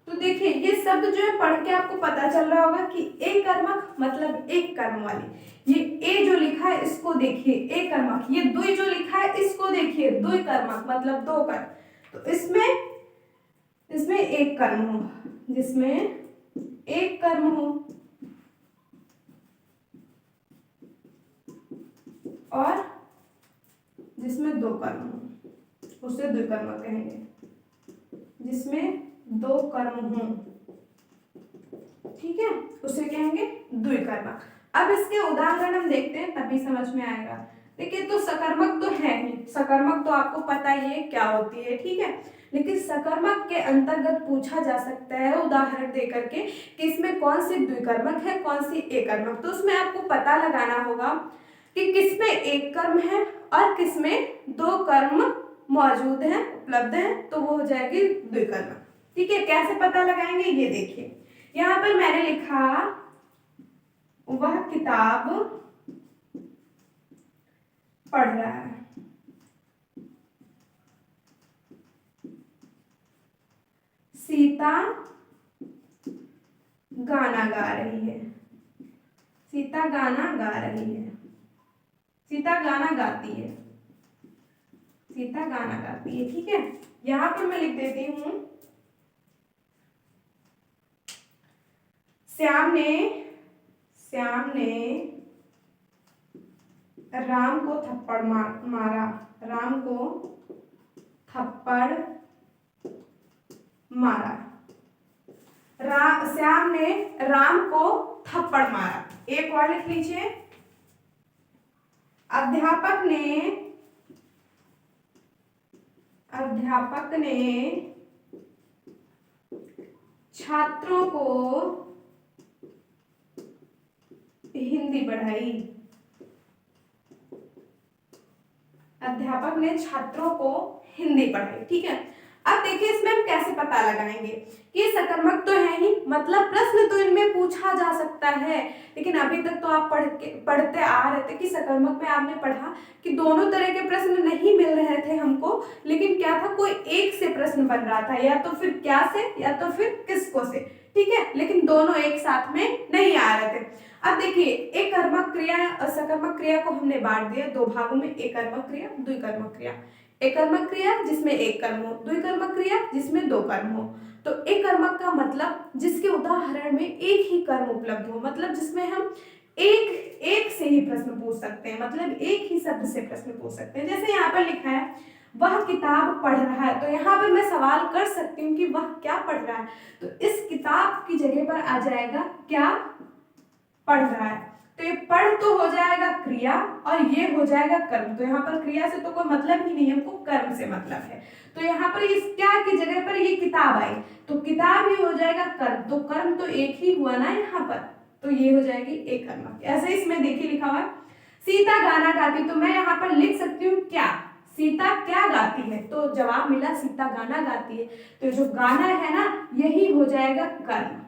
तो देखिए ये शब्द जो है पढ़ के आपको पता चल रहा होगा कि एकर्मक मतलब एक कर्म वाली, ये ए जो लिखा है इसको देखिए एकर्मक, ये द्वि जो लिखा है इसको देखिए द्विकर्मक मतलब दो कर्म। तो इसमें एक कर्म हो, जिसमें एक कर्म हो और जिसमें दो कर्म हो उसे द्विकर्मक कहेंगे, जिसमें दो कर्म हो, ठीक है, उसे कहेंगे द्विकर्मक। अब इसके उदाहरण हम देखते हैं तभी समझ में आएगा। देखिए तो सकर्मक तो है ही, सकर्मक तो आपको पता ही है क्या होती है, ठीक है, लेकिन सकर्मक के अंतर्गत पूछा जा सकता है उदाहरण दे करके कि इसमें कौन सी द्विकर्मक है कौन सी एकर्मक। तो उसमें आपको पता लगाना होगा कि किसमें एक कर्म है और किसमें दो कर्म मौजूद हैं, उपलब्ध हैं, तो वो हो जाएगी द्विकर्मक। ठीक है, कैसे पता लगाएंगे ये देखिए, यहाँ पर मैंने लिखा वह किताब पढ़ रहा है, सीता गाना गा रही है, सीता गाना गा रही है, सीता गाना गाती है, सीता गाना गाती है। ठीक है, यहां पर मैं लिख देती हूं श्याम ने राम को थप्पड़ मारा, राम को थप्पड़ मारा, श्याम ने राम को थप्पड़ मारा। एक और लिख लीजिए, अध्यापक अध्यापक ने छात्रों को हिंदी पढ़ाई। अध्यापक ने छात्रों को हिंदी पढ़ाई। ठीक है, अब देखिए इसमें हम कैसे पता लगाएंगे कि सकर्मक तो है ही, मतलब प्रश्न तो इनमें पूछा जा सकता है। लेकिन अभी तक तो आप पढ़ते आ रहे थे कि सकर्मक में आपने पढ़ा कि दोनों तरह के प्रश्न नहीं मिल रहे थे हमको, लेकिन क्या था, कोई एक से प्रश्न बन रहा था, या तो फिर क्या से या तो फिर किसको से। ठीक है, लेकिन दोनों एक साथ में नहीं आ रहे थे। अब देखिए, एक कर्मक क्रिया और सकर्मक क्रिया को हमने बांट दिया दो भागों में, एक कर्मक क्रिया, द्विकर्मक क्रिया। एक कर्मक क्रिया जिसमें एक कर्म हो, द्विकर्मक क्रिया जिसमें दो कर्म हो। तो एक कर्मक का मतलब जिसके उदाहरण में एक ही कर्म उपलब्ध हो, मतलब जिसमें हम एक से ही प्रश्न पूछ सकते हैं, मतलब एक ही शब्द से प्रश्न पूछ सकते हैं। जैसे यहाँ पर लिखा है वह किताब पढ़ रहा है, तो यहाँ पर मैं सवाल कर सकती हूँ कि वह क्या पढ़ रहा है, तो इस किताब की जगह पर आ जाएगा क्या पढ़ रहा है। तो ये पढ़ तो हो जाएगा क्रिया और ये हो जाएगा कर्म। तो यहाँ पर क्रिया से तो कोई मतलब ही नहीं, हमको कर्म से मतलब है। तो यहाँ पर इस क्या की जगह पर ये किताब आई, तो किताब ही हो जाएगा कर्म, तो कर्म तो एक ही हुआ ना यहाँ पर, तो ये हो जाएगी एक कर्म। ऐसे इसमें देखिए लिखा हुआ है सीता गाना गाती, तो मैं यहाँ पर लिख सकती हूँ क्या, सीता क्या गाती है, तो जवाब मिला सीता गाना गाती है। तो जो गाना है ना यही हो जाएगा कर्म,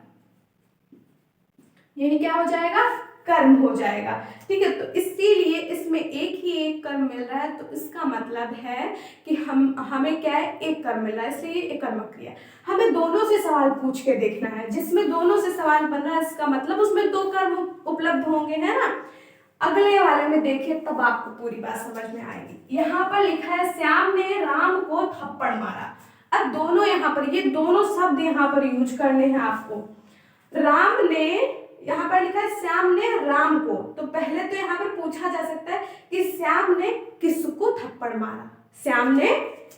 यही क्या हो जाएगा, कर्म हो जाएगा। ठीक है, तो इसीलिए इसमें एक ही एक कर्म मिल रहा है, तो इसका मतलब है कि हमें क्या है, एक कर्म मिल रहा है, इसलिए एक कर्मक क्रिया। हमें दोनों से सवाल पूछ के देखना है, जिसमें दोनों से सवाल बन रहा है इसका मतलब उसमें दो कर्म उपलब्ध होंगे, है ना। अगले वाले में देखिए तब आपको पूरी बात समझ में आएगी। यहाँ पर लिखा है श्याम ने राम को थप्पड़ मारा। अब दोनों यहाँ पर, ये दोनों शब्द यहाँ पर यूज करने हैं आपको। राम ने, यहाँ पर लिखा है श्याम ने राम को, तो पहले तो यहाँ पर पूछा जा सकता है कि श्याम ने किसको थप्पड़ मारा। श्याम ने,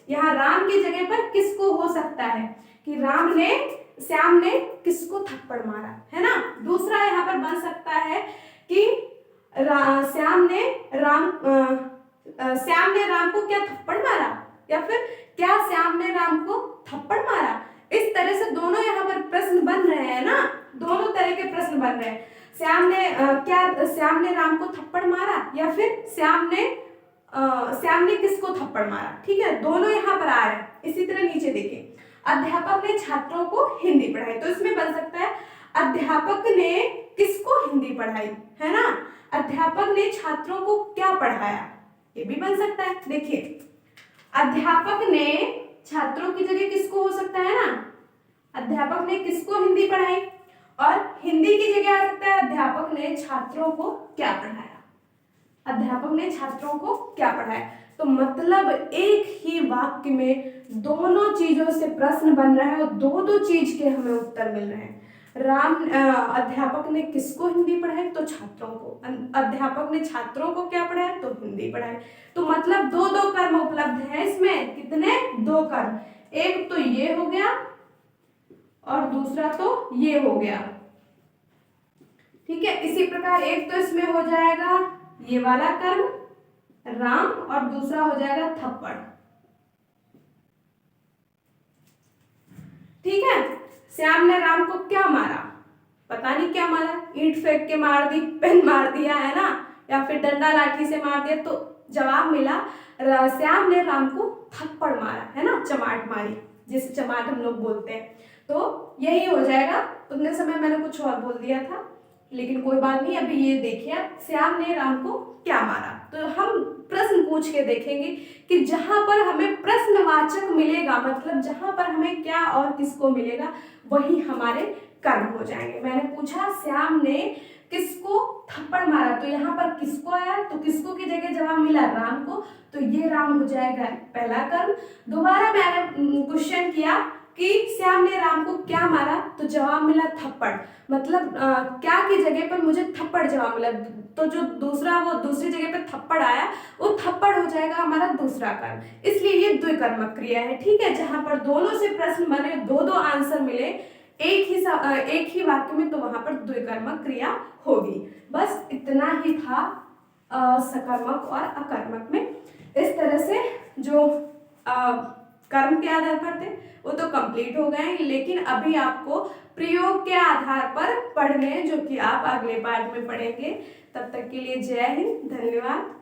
यहाँ राम की जगह पर किसको हो सकता है कि श्याम ने किसको थप्पड़ मारा, है ना। दूसरा यहाँ पर बन सकता है कि श्याम ने राम को क्या थप्पड़ मारा, या फिर क्या श्याम ने राम को थप्पड़ मारा। इस तरह से दोनों यहाँ पर प्रश्न बन रहे हैं ना, दोनों तरह के प्रश्न बन रहे हैं। क्या श्याम ने राम को थप्पड़ मारा, या फिर श्याम ने किसको थप्पड़ मारा। ठीक है, दोनों यहाँ पर आ रहे हैं। इसी तरह नीचे देखिए अध्यापक ने छात्रों को हिंदी पढ़ाई, तो इसमें बन सकता है अध्यापक ने किसको हिंदी पढ़ाई, है ना। अध्यापक ने छात्रों को क्या पढ़ाया, ये भी बन सकता है। देखिए अध्यापक ने छात्रों की जगह किसको हो सकता है ना, अध्यापक ने किसको हिंदी पढ़ाई, और हिंदी की जगह आ सकता है अध्यापक ने छात्रों को क्या पढ़ाया, अध्यापक ने छात्रों को क्या पढ़ाया। तो मतलब एक ही वाक्य में दोनों चीजों से प्रश्न बन रहा है और दो दो चीज के हमें उत्तर मिल रहे हैं। अध्यापक ने किसको हिंदी पढ़ाई, तो छात्रों को। अध्यापक ने छात्रों को क्या पढ़ाया, तो हिंदी पढ़ाई। तो मतलब दो दो कर्म उपलब्ध है इसमें, कितने, दो कर्म। एक तो ये हो गया और दूसरा तो ये हो गया। ठीक है, इसी प्रकार एक तो इसमें हो जाएगा ये वाला कर्म राम, और दूसरा हो जाएगा थप्पड़। ठीक है, श्याम ने राम को क्या मारा, पता नहीं क्या मारा, ईंट फेंक के मार दी, पेन मार दिया, है ना, या फिर डंडा लाठी से मार दिया। तो जवाब मिला श्याम ने राम को थप्पड़ मारा, है ना, चमाट मारी, जिसे चमाट हम लोग बोलते हैं। तो यही हो जाएगा। उतने समय मैंने कुछ और बोल दिया था, लेकिन कोई बात नहीं। अभी ये देखिए श्याम ने राम को क्या मारा, तो हम प्रश्न पूछ के देखेंगे कि जहां पर हमें प्रश्नवाचक मिलेगा, मतलब जहां पर हमें क्या और किसको मिलेगा, वही हमारे कर्म हो जाएंगे। मैंने पूछा श्याम ने किसको थप्पड़ मारा, तो यहाँ पर किसको आया, तो किसको की जगह जवाब मिला राम को, तो ये राम हो जाएगा पहला कर्म। दोबारा मैंने क्वेश्चन किया कि श्याम ने राम को क्या मारा, तो जवाब मिला थप्पड़, मतलब क्या की जगह पर मुझे थप्पड़ जवाब मिला, तो जो दूसरी जगह पर थप्पड़ आया वो थप्पड़ हो जाएगा हमारा दूसरा कर्म। इसलिए ये द्विकर्मक क्रिया है। ठीक है, जहां पर दोनों से प्रश्न बने, दो दो आंसर मिले एक ही वाक्य में, तो वहां पर द्विकर्मक क्रिया होगी। बस इतना ही था सकर्मक और अकर्मक में। इस तरह से जो कर्म के आधार पर थे वो तो कंप्लीट हो गए, लेकिन अभी आपको प्रयोग के आधार पर पढ़ने, जो कि आप अगले पार्ट में पढ़ेंगे। तब तक के लिए जय हिंद, धन्यवाद।